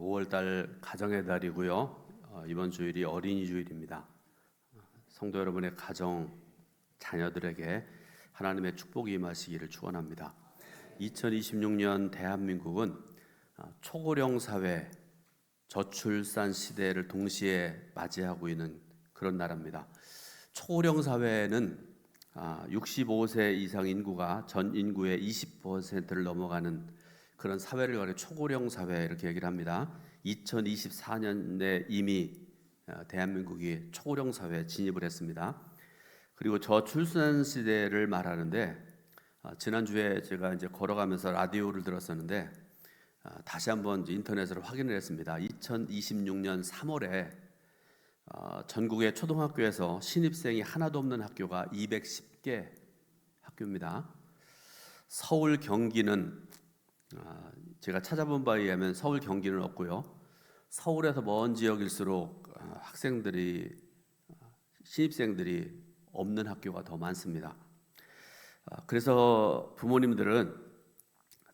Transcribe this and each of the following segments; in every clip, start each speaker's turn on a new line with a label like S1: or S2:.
S1: 5월달 가정의 달이고요. 이번 주일이 어린이 주일입니다. 성도 여러분의 가정, 자녀들에게 하나님의 축복이 임하시기를 축원합니다. 2026년 대한민국은 초고령 사회, 저출산 시대를 동시에 맞이하고 있는 그런 나라입니다. 초고령 사회는 65세 이상 인구가 전 인구의 20%를 넘어가는 그런 사회를 말해 초고령 사회 이렇게 얘기를 합니다. 2024년에 이미 대한민국이 초고령 사회에 진입을 했습니다. 그리고 저출산 시대를 말하는데 지난주에 제가 이제 걸어가면서 라디오를 들었었는데 다시 한번 인터넷으로 확인을 했습니다. 2026년 3월에 전국의 초등학교에서 신입생이 하나도 없는 학교가 210개 학교입니다. 서울, 경기는 제가 찾아본 바에 의하면 서울, 경기는 없고요. 서울에서 먼 지역일수록 신입생들이 없는 학교가 더 많습니다. 그래서 부모님들은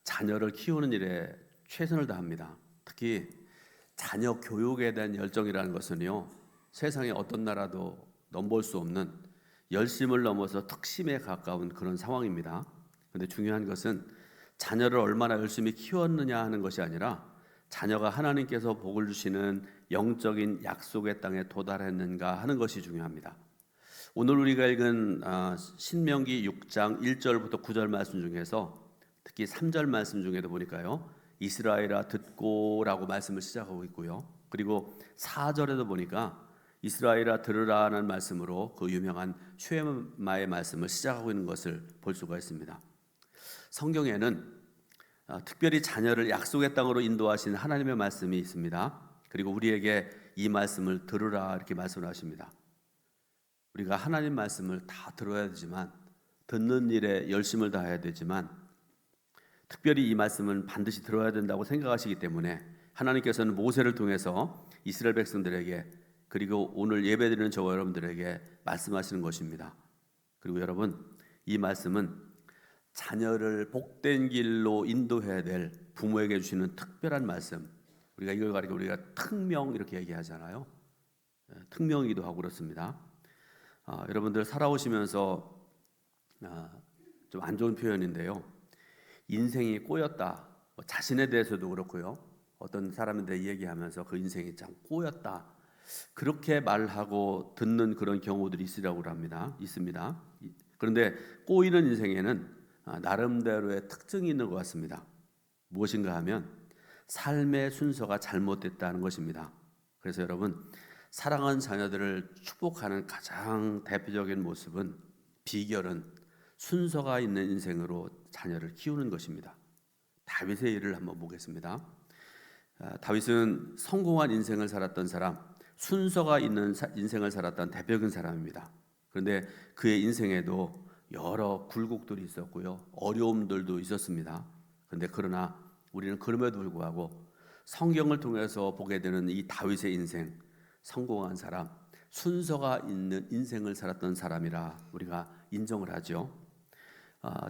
S1: 자녀를 키우는 일에 최선을 다합니다. 특히 자녀 교육에 대한 열정이라는 것은요, 세상에 어떤 나라도 넘볼 수 없는 열심을 넘어서 특심에 가까운 그런 상황입니다. 그런데 중요한 것은 자녀를 얼마나 열심히 키웠느냐 하는 것이 아니라 자녀가 하나님께서 복을 주시는 영적인 약속의 땅에 도달했는가 하는 것이 중요합니다. 오늘 우리가 읽은 신명기 6장 1절부터 9절 말씀 중에서 특히 3절 말씀 중에도 보니까요, 이스라엘아 듣고라고 말씀을 시작하고 있고요. 그리고 4절에도 보니까 이스라엘아 들으라는 말씀으로 그 유명한 쉐마의 말씀을 시작하고 있는 것을 볼 수가 있습니다. 성경에는 특별히 자녀를 약속의 땅으로 인도하신 하나님의 말씀이 있습니다. 그리고 우리에게 이 말씀을 들으라 이렇게 말씀을 하십니다. 우리가 하나님 말씀을 다 들어야 되지만, 듣는 일에 열심을 다해야 되지만, 특별히 이 말씀은 반드시 들어야 된다고 생각하시기 때문에 하나님께서는 모세를 통해서 이스라엘 백성들에게, 그리고 오늘 예배드리는 저와 여러분들에게 말씀하시는 것입니다. 그리고 여러분, 이 말씀은 자녀를 복된 길로 인도해야 될 부모에게 주시는 특별한 말씀, 우리가 이걸 가리켜 우리가 특명 이렇게 얘기하잖아요. 특명이기도 하고 그렇습니다. 여러분들 살아오시면서 좀 안 좋은 표현인데요, 인생이 꼬였다, 자신에 대해서도 그렇고요, 어떤 사람한테 얘기하면서 그 인생이 참 꼬였다, 그렇게 말하고 듣는 그런 경우들이 있으라고 합니다. 있습니다. 그런데 꼬이는 인생에는 나름대로의 특징이 있는 것 같습니다. 무엇인가 하면 삶의 순서가 잘못됐다는 것입니다. 그래서 여러분, 사랑하는 자녀들을 축복하는 가장 대표적인 모습은, 비결은 순서가 있는 인생으로 자녀를 키우는 것입니다. 다윗의 일을 한번 보겠습니다. 다윗은 성공한 인생을 살았던 사람, 순서가 있는 인생을 살았던 대표적인 사람입니다. 그런데 그의 인생에도 여러 굴곡들이 있었고요, 어려움들도 있었습니다. 그러나 우리는 그럼에도 불구하고 성경을 통해서 보게 되는 이 다윗의 인생, 성공한 사람, 순서가 있는 인생을 살았던 사람이라 우리가 인정을 하죠.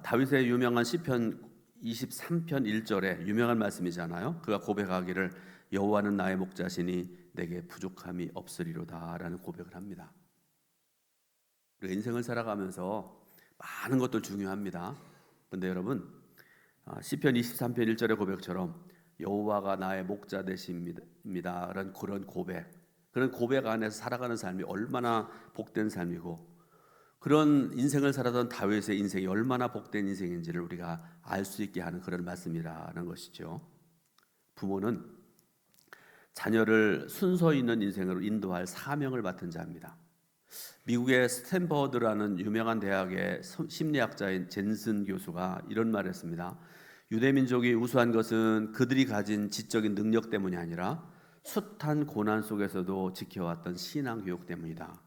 S1: 다윗의 유명한 시편 23편 1절에 유명한 말씀이잖아요. 그가 고백하기를 여호와는 나의 목자시니 내게 부족함이 없으리로다 라는 고백을 합니다. 우리가 인생을 살아가면서 많은 것들 중요합니다. 그런데 여러분, 시편 23편 1절의 고백처럼 여호와가 나의 목자 되십니다 라는 그런 고백 안에서 살아가는 삶이 얼마나 복된 삶이고, 그런 인생을 살아던 다윗의 인생이 얼마나 복된 인생인지를 우리가 알 수 있게 하는 그런 말씀이라는 것이죠. 부모는 자녀를 순서 있는 인생으로 인도할 사명을 맡은 자입니다. 미국의 스탠퍼드라는 유명한 대학의 심리학자인 젠슨 교수가 이런 말을 했습니다. 유대민족이 우수한 것은 그들이 가진 지적인 능력 때문이 아니라 숱한 고난 속에서도 지켜왔던 신앙교육 때문이다.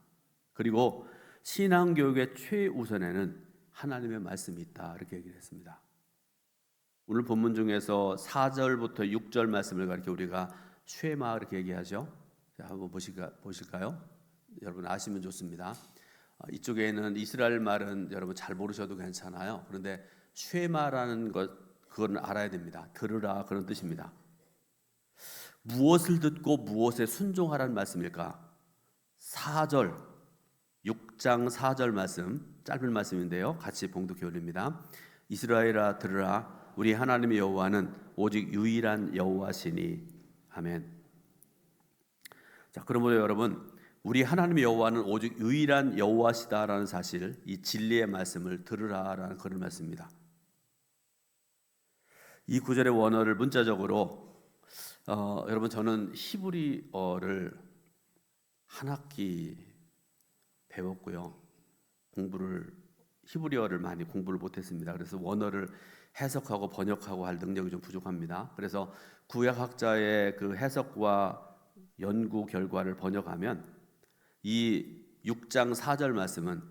S1: 그리고 신앙교육의 최우선에는 하나님의 말씀이 있다 이렇게 얘기를 했습니다. 오늘 본문 중에서 4절부터 6절 말씀을 가리켜 우리가 쉐마 이렇게 얘기하죠. 자, 한번 보실까요? 여러분 아시면 좋습니다. 이쪽에는 이스라엘 말은 여러분 잘 모르셔도 괜찮아요. 그런데 쉐마라는 것, 그건 알아야 됩니다. 들으라 그런 뜻입니다. 무엇을 듣고 무엇에 순종하라는 말씀일까? 4절, 6장 4절 말씀, 짧은 말씀인데요. 같이 봉독해 올립니다. 이스라엘아 들으라, 우리 하나님의 여호와는 오직 유일한 여호와시니. 아멘. 자, 그러므로 여러분, 우리 하나님의 여호와는 오직 유일한 여호와시다라는 사실, 이 진리의 말씀을 들으라라는 그런 말씀입니다. 이 구절의 원어를 문자적으로 여러분, 저는 히브리어를 한 학기 배웠고요. 히브리어를 많이 공부를 못했습니다. 그래서 원어를 해석하고 번역하고 할 능력이 좀 부족합니다. 그래서 구약학자의 그 해석과 연구 결과를 번역하면 이 6장 4절 말씀은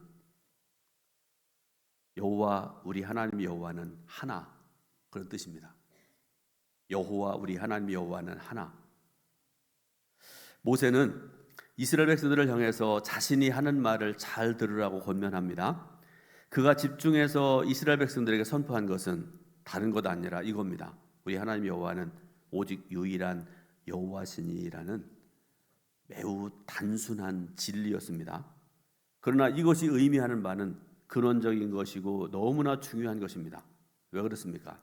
S1: 여호와 우리 하나님 여호와는 하나, 그런 뜻입니다. 여호와 우리 하나님 여호와는 하나. 모세는 이스라엘 백성들을 향해서 자신이 하는 말을 잘 들으라고 권면합니다. 그가 집중해서 이스라엘 백성들에게 선포한 것은 다른 것 아니라 이겁니다. 우리 하나님 여호와는 오직 유일한 여호와시니라는 매우 단순한 진리였습니다. 그러나 이것이 의미하는 바는 근원적인 것이고 너무나 중요한 것입니다. 왜 그렇습니까?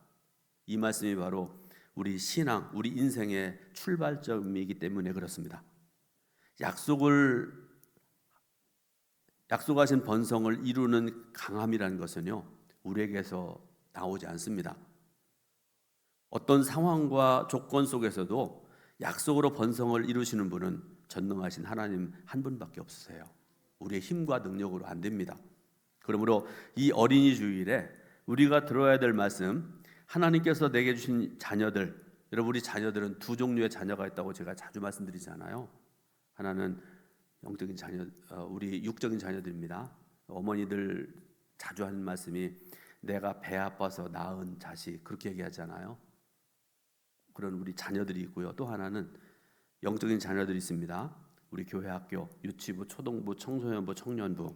S1: 이 말씀이 바로 우리 신앙, 우리 인생의 출발점이기 때문에 그렇습니다. 약속하신 번성을 이루는 강함이라는 것은요, 우리에게서 나오지 않습니다. 어떤 상황과 조건 속에서도 약속으로 번성을 이루시는 분은 전능하신 하나님 한 분밖에 없으세요. 우리의 힘과 능력으로 안 됩니다. 그러므로 이 어린이 주일에 우리가 들어야 될 말씀, 하나님께서 내게 주신 자녀들, 여러분, 우리 자녀들은 두 종류의 자녀가 있다고 제가 자주 말씀드리잖아요. 하나는 영적인 자녀, 우리 육적인 자녀들입니다. 어머니들 자주 하는 말씀이 내가 배 아파서 낳은 자식, 그렇게 얘기하잖아요. 그런 우리 자녀들이 있고요. 또 하나는 영적인 자녀들이 있습니다. 우리 교회 학교, 유치부, 초등부, 청소년부, 청년부.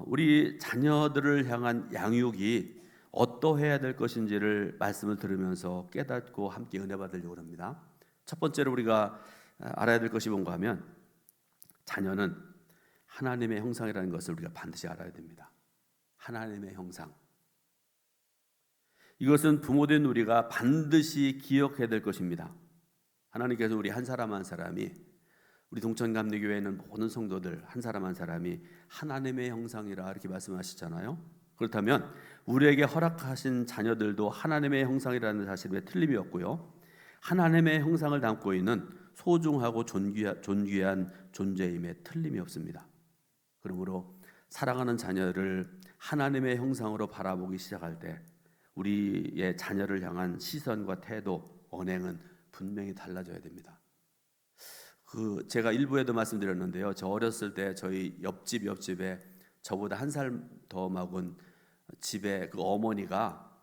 S1: 우리 자녀들을 향한 양육이 어떠해야 될 것인지를 말씀을 들으면서 깨닫고 함께 은혜 받으려고 합니다. 첫 번째로 우리가 알아야 될 것이 뭔가 하면, 자녀는 하나님의 형상이라는 것을 우리가 반드시 알아야 됩니다. 하나님의 형상. 이것은 부모된 우리가 반드시 기억해야 될 것입니다. 하나님께서 우리 한 사람 한 사람이, 우리 동천감리교회는 모든 성도들 한 사람 한 사람이 하나님의 형상이라 이렇게 말씀하시잖아요. 그렇다면 우리에게 허락하신 자녀들도 하나님의 형상이라는 사실에 틀림이 없고요, 하나님의 형상을 담고 있는 소중하고 존귀한 존재임에 틀림이 없습니다. 그러므로 사랑하는 자녀를 하나님의 형상으로 바라보기 시작할 때 우리의 자녀를 향한 시선과 태도, 언행은 분명히 달라져야 됩니다. 제가 일부에도 말씀드렸는데요, 저 어렸을 때 저희 옆집에 저보다 한 살 더 먹은 집에 그 어머니가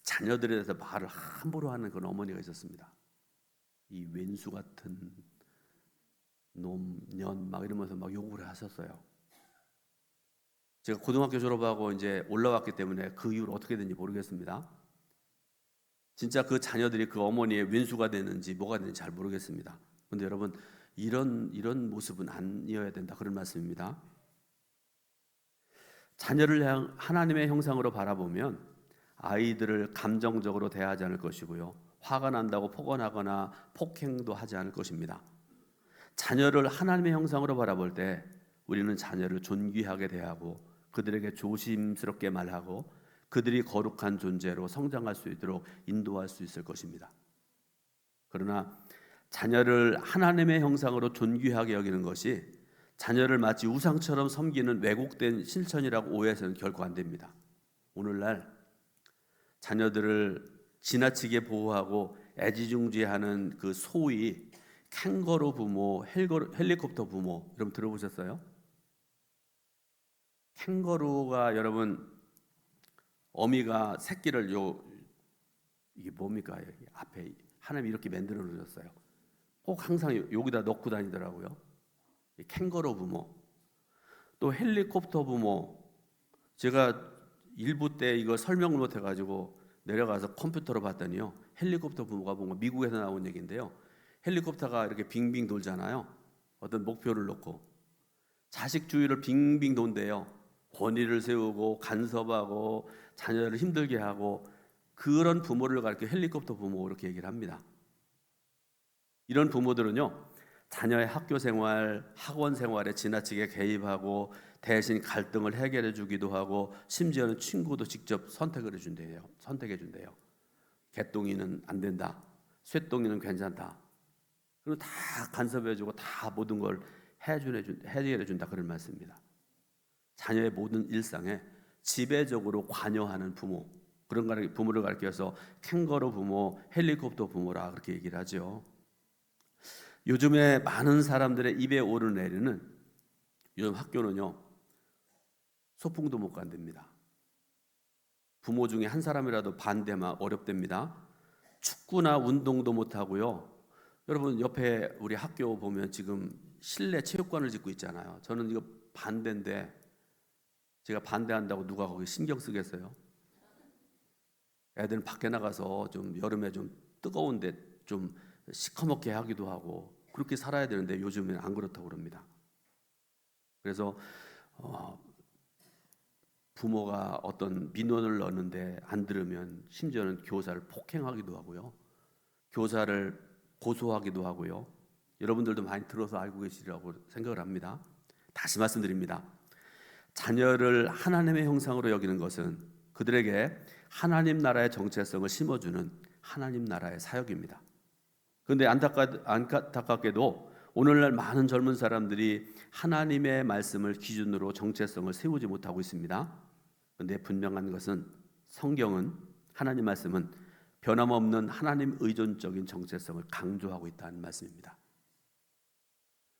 S1: 자녀들에 대해서 말을 함부로 하는 그런 어머니가 있었습니다. 이 왼수 같은 놈, 년 막 이러면서 막 욕을 하셨어요. 제가 고등학교 졸업하고 이제 올라왔기 때문에 그 이후로 어떻게 된지 모르겠습니다. 진짜 그 자녀들이 그 어머니의 왼수가 되는지 뭐가 되는지 잘 모르겠습니다. 그런데 여러분, 이런 모습은 아니어야 된다, 그런 말씀입니다. 자녀를 향한 하나님의 형상으로 바라보면 아이들을 감정적으로 대하지 않을 것이고요, 화가 난다고 폭언하거나 폭행도 하지 않을 것입니다. 자녀를 하나님의 형상으로 바라볼 때 우리는 자녀를 존귀하게 대하고 그들에게 조심스럽게 말하고 그들이 거룩한 존재로 성장할 수 있도록 인도할 수 있을 것입니다. 그러나 자녀를 하나님의 형상으로 존귀하게 여기는 것이 자녀를 마치 우상처럼 섬기는 왜곡된 실천이라고 오해해서는 결코 안 됩니다. 오늘날 자녀들을 지나치게 보호하고 애지중지하는 그 소위 캥거루 부모, 헬리콥터 부모, 여러분 들어보셨어요? 캥거루가, 여러분, 어미가 새끼를 이게 뭡니까? 여기 앞에 하나님이 이렇게 만들어 놓으셨어요. 꼭 항상 여기다 넣고 다니더라고요. 캥거루 부모, 또 헬리콥터 부모. 제가 일부 때 이거 설명을 못 해가지고 내려가서 컴퓨터로 봤더니요, 헬리콥터 부모가 본 거, 미국에서 나온 얘기인데요. 헬리콥터가 이렇게 빙빙 돌잖아요. 어떤 목표를 놓고 자식 주위를 빙빙 돈대요. 권위를 세우고 간섭하고 자녀를 힘들게 하고, 그런 부모를 가리켜 헬리콥터 부모 이렇게 얘기를 합니다. 이런 부모들은요, 자녀의 학교 생활, 학원 생활에 지나치게 개입하고 대신 갈등을 해결해 주기도 하고, 심지어는 친구도 직접 선택해 준대요. 개똥이는 안 된다, 쇠똥이는 괜찮다. 그리고 다 간섭해 주고 다 모든 걸 해결해 준다, 그런 말씀입니다. 자녀의 모든 일상에 지배적으로 관여하는 부모, 그런 부모를 가리켜서 캥거루 부모, 헬리콥터 부모라 그렇게 얘기를 하죠. 요즘에 많은 사람들의 입에 오르내리는 요즘 학교는요, 소풍도 못 간답니다. 부모 중에 한 사람이라도 반대만 어렵답니다. 축구나 운동도 못 하고요. 여러분 옆에 우리 학교 보면 지금 실내 체육관을 짓고 있잖아요. 저는 이거 반대인데, 제가 반대한다고 누가 거기 신경 쓰겠어요? 애들은 밖에 나가서 좀 여름에 좀 뜨거운데 좀 시커멓게 하기도 하고 그렇게 살아야 되는데 요즘에는 안 그렇다고 그럽니다. 그래서 부모가 어떤 민원을 넣는데 안 들으면 심지어는 교사를 폭행하기도 하고요. 교사를 고소하기도 하고요. 여러분들도 많이 들어서 알고 계시리라고 생각을 합니다. 다시 말씀드립니다. 자녀를 하나님의 형상으로 여기는 것은 그들에게 하나님 나라의 정체성을 심어주는 하나님 나라의 사역입니다. 그런데 안타깝게도 오늘날 많은 젊은 사람들이 하나님의 말씀을 기준으로 정체성을 세우지 못하고 있습니다. 그런데 분명한 것은 성경은, 하나님 말씀은 변함없는 하나님 의존적인 정체성을 강조하고 있다는 말씀입니다.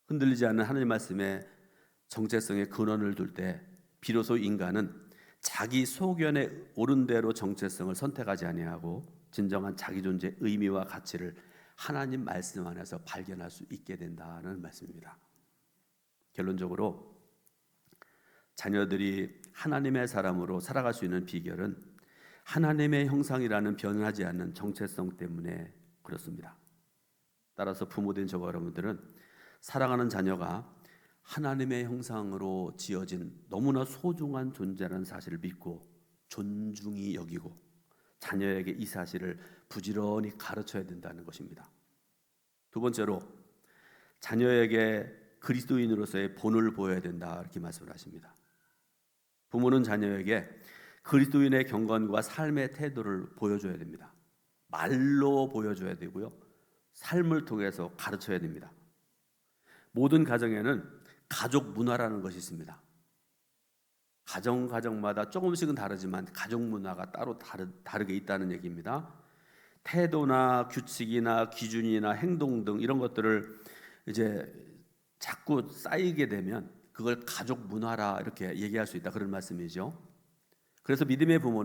S1: 흔들리지 않는 하나님 말씀에 정체성의 근원을 둘 때 비로소 인간은 자기 소견에 옳은 대로 정체성을 선택하지 아니하고 진정한 자기 존재의 의미와 가치를 하나님 말씀 안에서 발견할 수 있게 된다는 말씀입니다. 결론적으로 자녀들이 하나님의 사람으로 살아갈 수 있는 비결은 하나님의 형상이라는 변하지 않는 정체성 때문에 그렇습니다. 따라서 부모된 저와 여러분들은 사랑하는 자녀가 하나님의 형상으로 지어진 너무나 소중한 존재라는 사실을 믿고 존중히 여기고 자녀에게 이 사실을 부지런히 가르쳐야 된다는 것입니다. 두 번째로, 자녀에게 그리스도인으로서의 본을 보여야 된다 이렇게 말씀을 하십니다. 부모는 자녀에게 그리스도인의 경건과 삶의 태도를 보여줘야 됩니다. 말로 보여줘야 되고요, 삶을 통해서 가르쳐야 됩니다. 모든 가정에는 가족 문화라는 것이 있습니다. 가정마다 조금씩은 다르지만 가족 문화가 따로 다르게 있다는 얘기입니다. 태도나 규칙이나 기준이나 행동 등 이런 것들을 이제 자꾸 쌓이게 되면 그걸 가족 문화라 이렇게 얘기할 수 있다, 그런 말씀이죠. 그래서 믿음의 부모,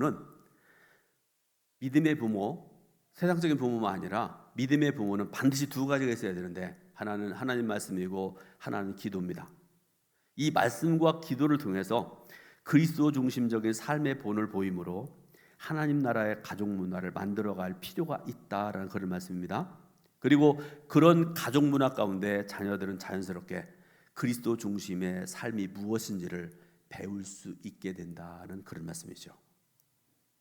S1: 세상적인 부모만 아니라 믿음의 부모는 반드시 두 가지가 있어야 되는데, 하나는 하나님 말씀이고 하나는 기도입니다. 이 말씀과 기도를 통해서 그리스도 중심적인 삶의 본을 보이므로 하나님 나라의 가족 문화를 만들어갈 필요가 있다라는 그런 말씀입니다. 그리고 그런 가족 문화 가운데 자녀들은 자연스럽게 그리스도 중심의 삶이 무엇인지를 배울 수 있게 된다는 그런 말씀이죠.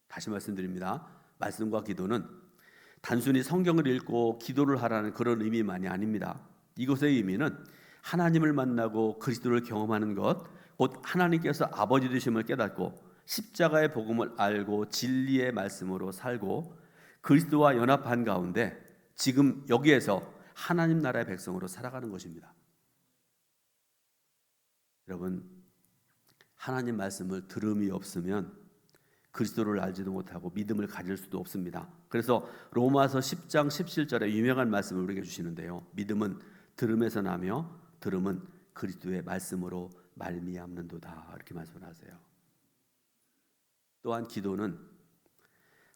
S1: 다시 말씀드립니다. 말씀과 기도는 단순히 성경을 읽고 기도를 하라는 그런 의미만이 아닙니다. 이것의 의미는 하나님을 만나고 그리스도를 경험하는 것, 곧 하나님께서 아버지 되심을 깨닫고 십자가의 복음을 알고 진리의 말씀으로 살고 그리스도와 연합한 가운데 지금 여기에서 하나님 나라의 백성으로 살아가는 것입니다. 여러분, 하나님 말씀을 들음이 없으면 그리스도를 알지도 못하고 믿음을 가질 수도 없습니다. 그래서 로마서 10장 17절에 유명한 말씀을 우리에게 주시는데요, 믿음은 들음에서 나며 들음은 그리스도의 말씀으로 말미암는도다 이렇게 말씀을 하세요. 또한 기도는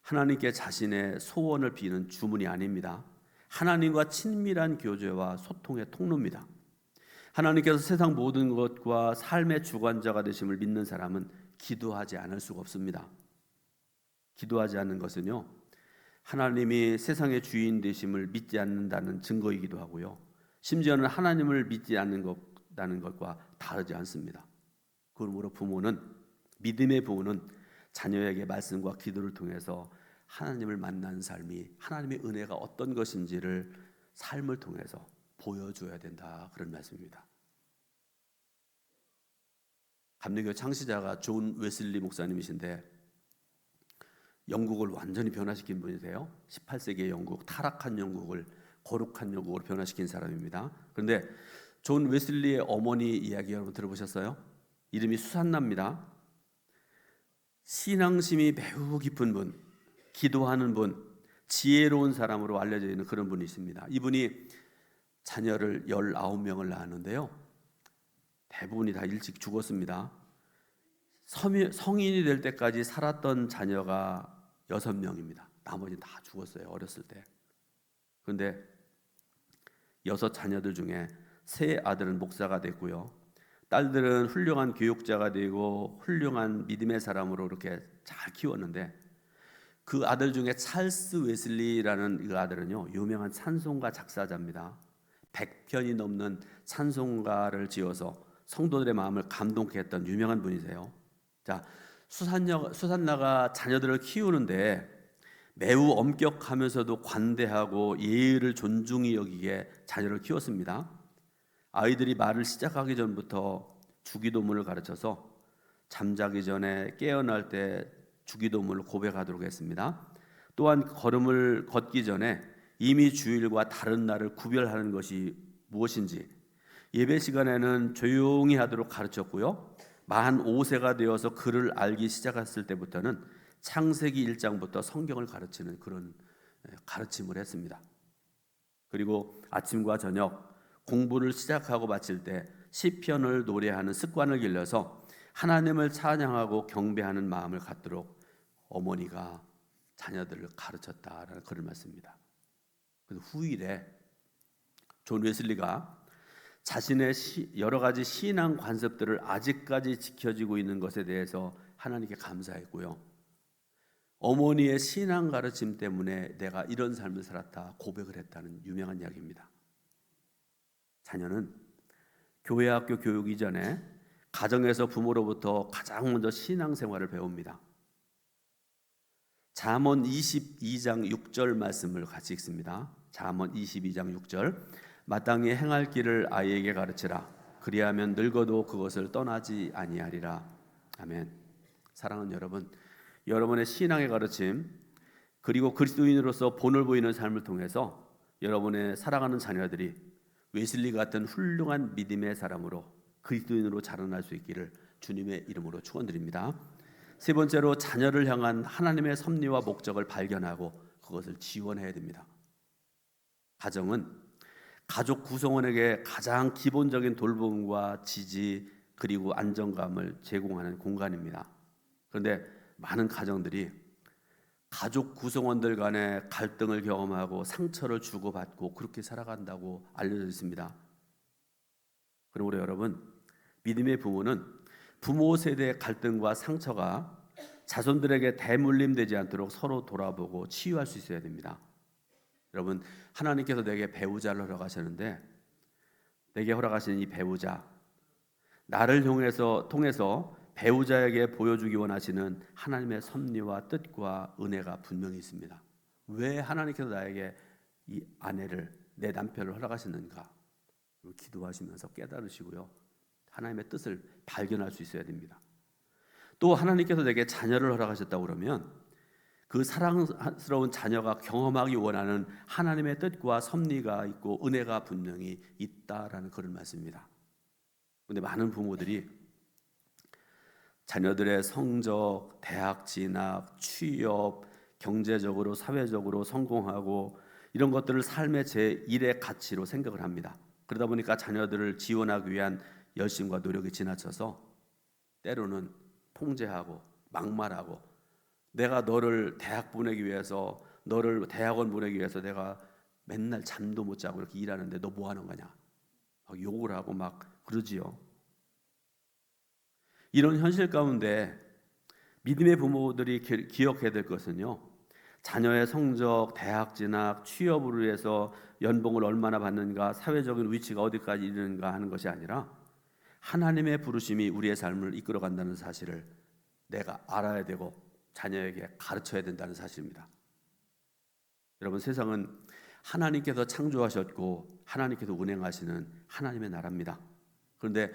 S1: 하나님께 자신의 소원을 비는 주문이 아닙니다. 하나님과 친밀한 교제와 소통의 통로입니다. 하나님께서 세상 모든 것과 삶의 주관자가 되심을 믿는 사람은 기도하지 않을 수가 없습니다. 기도하지 않는 것은요, 하나님이 세상의 주인 되심을 믿지 않는다는 증거이기도 하고요. 심지어는 하나님을 믿지 않는다는 것과 다르지 않습니다. 그러므로 믿음의 부모는 자녀에게 말씀과 기도를 통해서 하나님을 만나는 삶이, 하나님의 은혜가 어떤 것인지를 삶을 통해서 보여줘야 된다, 그런 말씀입니다. 감리교 창시자가 존 웨슬리 목사님이신데 영국을 완전히 변화시킨 분이세요. 18세기의 영국, 타락한 영국을 거룩한 영국으로 변화시킨 사람입니다. 그런데 존 웨슬리의 어머니 이야기 여러분 들어보셨어요? 이름이 수산나입니다. 신앙심이 매우 깊은 분, 기도하는 분, 지혜로운 사람으로 알려져 있는 그런 분이 있습니다. 이분이 자녀를 19명을 낳았는데요, 대부분이 다 일찍 죽었습니다. 성인이 될 때까지 살았던 자녀가 6명입니다. 나머지는 다 죽었어요, 어렸을 때. 그런데 6 자녀들 중에 3 아들은 목사가 됐고요, 딸들은 훌륭한 교육자가 되고 훌륭한 믿음의 사람으로 이렇게 잘 키웠는데, 그 아들 중에 찰스 웨슬리라는 그 아들은요, 유명한 찬송가 작사자입니다. 100편이 넘는 찬송가를 지어서 성도들의 마음을 감동케 했던 유명한 분이세요. 자, 수산나가 자녀들을 키우는데 매우 엄격하면서도 관대하고 예의를 존중히 여기게 자녀를 키웠습니다. 아이들이 말을 시작하기 전부터 주기도문을 가르쳐서 잠자기 전에 깨어날 때 주기도문을 고백하도록 했습니다. 또한 걸음을 걷기 전에 이미 주일과 다른 날을 구별하는 것이 무엇인지 예배 시간에는 조용히 하도록 가르쳤고요, 만 5세가 되어서 글을 알기 시작했을 때부터는 창세기 1장부터 성경을 가르치는 그런 가르침을 했습니다. 그리고 아침과 저녁 공부를 시작하고 마칠 때 시편을 노래하는 습관을 길러서 하나님을 찬양하고 경배하는 마음을 갖도록 어머니가 자녀들을 가르쳤다라는 그런 말씀입니다. 그래서 후일에 존 웨슬리가 자신의 여러 가지 신앙 관습들을 아직까지 지켜지고 있는 것에 대해서 하나님께 감사했고요, 어머니의 신앙 가르침 때문에 내가 이런 삶을 살았다 고백을 했다는 유명한 이야기입니다. 자녀는 교회 학교 교육 이전에 가정에서 부모로부터 가장 먼저 신앙생활을 배웁니다. 잠언 22장 6절 말씀을 같이 읽습니다. 잠언 22장 6절, 마땅히 행할 길을 아이에게 가르치라. 그리하면 늙어도 그것을 떠나지 아니하리라. 아멘. 사랑하는 여러분, 여러분의 신앙의 가르침 그리고 그리스도인으로서 본을 보이는 삶을 통해서 여러분의 사랑하는 자녀들이 웨슬리 같은 훌륭한 믿음의 사람으로 그리스도인으로 자라날 수 있기를 주님의 이름으로 축원드립니다. 3번째로 자녀를 향한 하나님의 섭리와 목적을 발견하고 그것을 지원해야 됩니다. 가정은 가족 구성원에게 가장 기본적인 돌봄과 지지 그리고 안정감을 제공하는 공간입니다. 그런데 많은 가정들이 가족 구성원들 간의 갈등을 경험하고 상처를 주고받고 그렇게 살아간다고 알려져 있습니다. 그러므로 여러분, 믿음의 부모는 부모 세대의 갈등과 상처가 자손들에게 대물림되지 않도록 서로 돌아보고 치유할 수 있어야 됩니다. 여러분, 하나님께서 내게 배우자를 허락하셨는데 내게 허락하신 이 배우자, 나를 통해서 배우자에게 보여주기 원하시는 하나님의 섭리와 뜻과 은혜가 분명히 있습니다. 왜 하나님께서 나에게 이 아내를, 내 남편을 허락하셨는가? 기도하시면서 깨달으시고요, 하나님의 뜻을 발견할 수 있어야 됩니다. 또 하나님께서 내게 자녀를 허락하셨다고 그러면 그 사랑스러운 자녀가 경험하기 원하는 하나님의 뜻과 섭리가 있고 은혜가 분명히 있다라는 그런 말씀입니다. 그런데 많은 부모들이 자녀들의 성적, 대학 진학, 취업, 경제적으로, 사회적으로 성공하고 이런 것들을 삶의 제1의 가치로 생각을 합니다. 그러다 보니까 자녀들을 지원하기 위한 열심과 노력이 지나쳐서 때로는 통제하고 막말하고, 내가 너를 대학 보내기 위해서, 너를 대학원 보내기 위해서 내가 맨날 잠도 못 자고 이렇게 일하는데 너 뭐 하는 거냐, 막 욕을 하고 막 그러지요. 이런 현실 가운데 믿음의 부모들이 기억해야 될 것은요, 자녀의 성적, 대학 진학, 취업으로 해서 연봉을 얼마나 받는가, 사회적인 위치가 어디까지 이르는가 하는 것이 아니라 하나님의 부르심이 우리의 삶을 이끌어간다는 사실을 내가 알아야 되고 자녀에게 가르쳐야 된다는 사실입니다. 여러분, 세상은 하나님께서 창조하셨고 하나님께서 운행하시는 하나님의 나라입니다. 그런데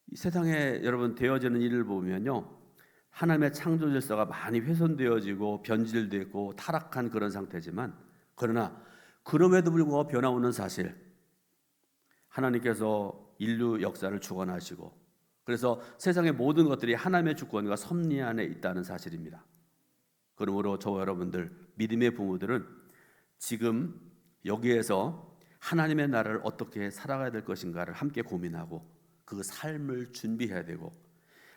S1: 이 세상에 여러분 되어지는 일을 보면요, 하나님의 창조 질서가 많이 훼손되어지고 변질되고 타락한 그런 상태지만, 그러나 그럼에도 불구하고 변화없는 사실, 하나님께서 인류 역사를 주관하시고 그래서 세상의 모든 것들이 하나님의 주권과 섭리 안에 있다는 사실입니다. 그러므로 저와 여러분들 믿음의 부모들은 지금 여기에서 하나님의 나라를 어떻게 살아가야 될 것인가를 함께 고민하고 그 삶을 준비해야 되고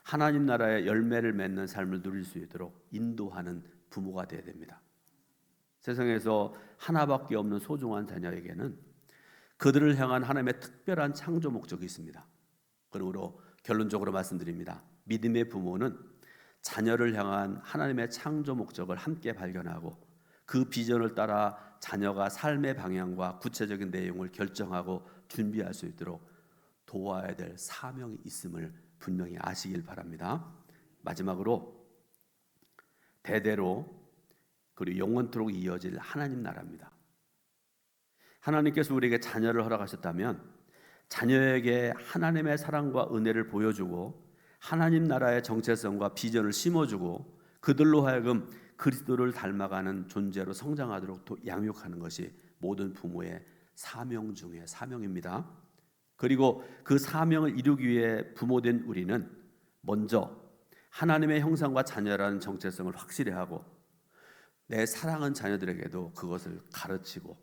S1: 하나님 나라의 열매를 맺는 삶을 누릴 수 있도록 인도하는 부모가 되어야 됩니다. 세상에서 하나밖에 없는 소중한 자녀에게는 그들을 향한 하나님의 특별한 창조 목적이 있습니다. 그러므로 결론적으로 말씀드립니다. 믿음의 부모는 자녀를 향한 하나님의 창조 목적을 함께 발견하고 그 비전을 따라 자녀가 삶의 방향과 구체적인 내용을 결정하고 준비할 수 있도록 도와야 될 사명이 있음을 분명히 아시길 바랍니다. 마지막으로 대대로 그리고 영원토록 이어질 하나님 나라입니다. 하나님께서 우리에게 자녀를 허락하셨다면 자녀에게 하나님의 사랑과 은혜를 보여주고 하나님 나라의 정체성과 비전을 심어주고 그들로 하여금 그리스도를 닮아가는 존재로 성장하도록 양육하는 것이 모든 부모의 사명 중에 사명입니다. 그리고 그 사명을 이루기 위해 부모된 우리는 먼저 하나님의 형상과 자녀라는 정체성을 확실히 하고 내 사랑하는 자녀들에게도 그것을 가르치고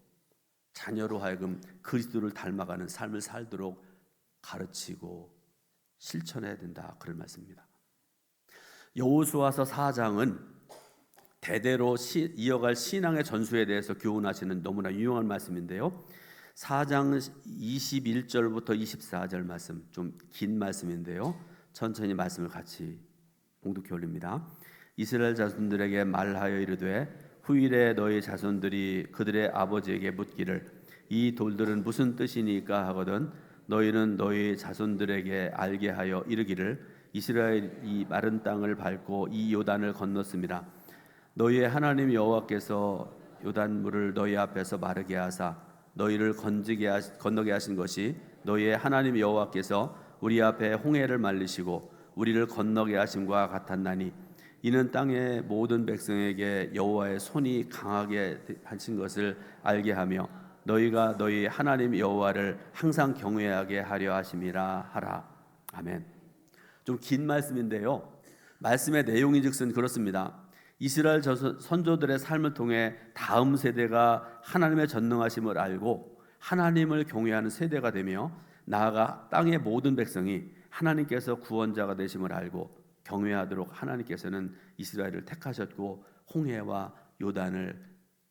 S1: 자녀로 하여금 그리스도를 닮아가는 삶을 살도록 가르치고 실천해야 된다, 그런 말씀입니다. 여호수아서 4장은 대대로 이어갈 신앙의 전수에 대해서 교훈하시는 너무나 유용한 말씀인데요, 4장 21절부터 24절 말씀, 좀 긴 말씀인데요, 천천히 말씀을 같이 봉독해 올립니다. 이스라엘 자손들에게 말하여 이르되 후일에 너희 자손들이 그들의 아버지에게 묻기를 이 돌들은 무슨 뜻이니까 하거든 너희는 너희 자손들에게 알게 하여 이르기를 이스라엘이 마른 땅을 밟고 이 요단을 건넜습니다. 너희의 하나님 여호와께서 요단물을 너희 앞에서 마르게 하사 너희를 건너게 하신 것이 너희의 하나님 여호와께서 우리 앞에 홍해를 말리시고 우리를 건너게 하심과 같았나니 이는 땅의 모든 백성에게 여호와의 손이 강하게 하신 것을 알게 하며 너희가 너희 하나님 여호와를 항상 경외하게 하려 하심이라 하라. 아멘. 좀 긴 말씀인데요, 말씀의 내용인즉슨 그렇습니다. 이스라엘 선조들의 삶을 통해 다음 세대가 하나님의 전능하심을 알고 하나님을 경외하는 세대가 되며 나아가 땅의 모든 백성이 하나님께서 구원자가 되심을 알고 경외하도록 하나님께서는 이스라엘을 택하셨고 홍해와 요단을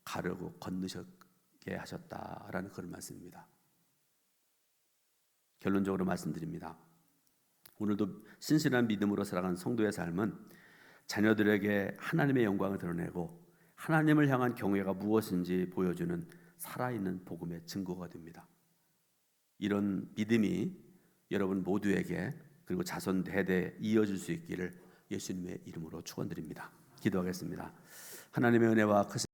S1: 가르고 건너게 하셨다라는 그런 말씀입니다. 결론적으로 말씀드립니다. 오늘도 신실한 믿음으로 살아가는 성도의 삶은 자녀들에게 하나님의 영광을 드러내고 하나님을 향한 경외가 무엇인지 보여주는 살아있는 복음의 증거가 됩니다. 이런 믿음이 여러분 모두에게 그리고 자손 대대에 이어질 수 있기를 예수님의 이름으로 축원드립니다. 기도하겠습니다. 하나님의 은혜와 크신